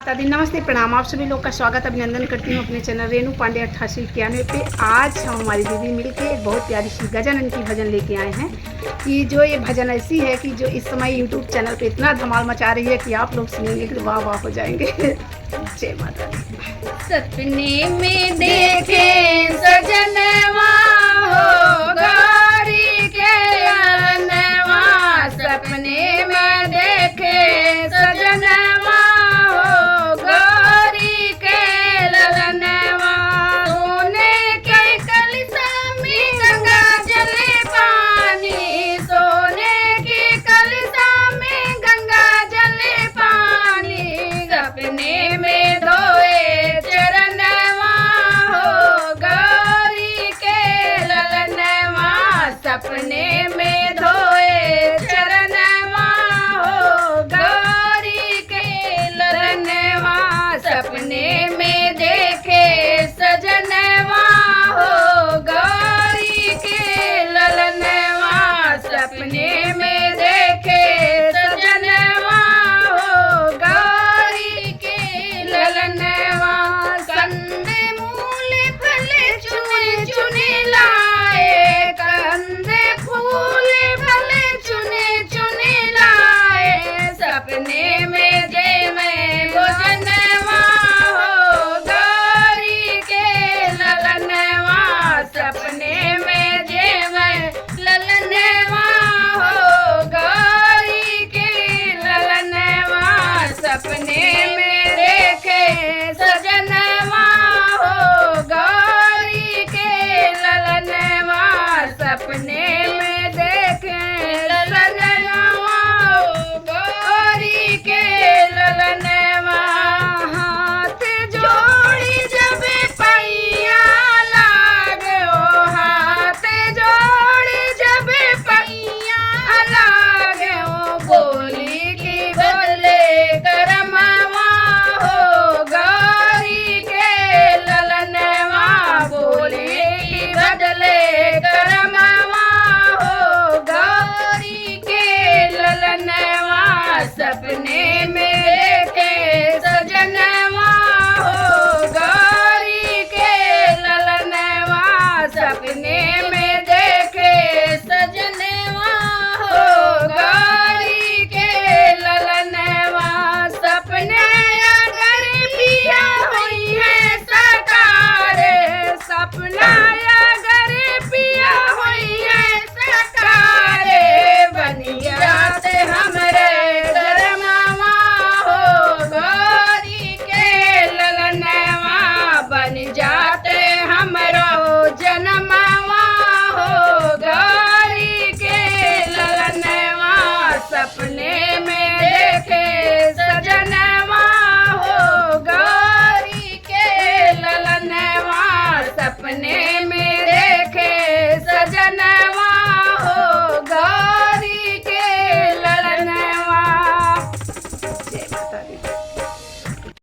दादी नमस्ते, प्रणाम। आप सभी लोग का स्वागत अभिनंदन करती हूँ अपने चैनल रेणु पांडे 8891 पे। आज हम हमारी दीदी मिलके एक बहुत प्यारी सी गजानन की भजन लेके आए हैं कि जो ये भजन ऐसी है कि जो इस समय यूट्यूब चैनल पे इतना धमाल मचा रही है कि आप लोग सुनेंगे कि वाह वाह हो जाएंगे। जय माता दी। सपने में देखे सजनवा हो गौरी के अनवा, सपने में देखे सजनवा हो गौरी के ललनवा, सोने के कलशा में गंगा जल पानी, सोने के कलशा में गंगा जल पानी, सपने में धोए चरणवा हो गौरी के ललनवा, सपने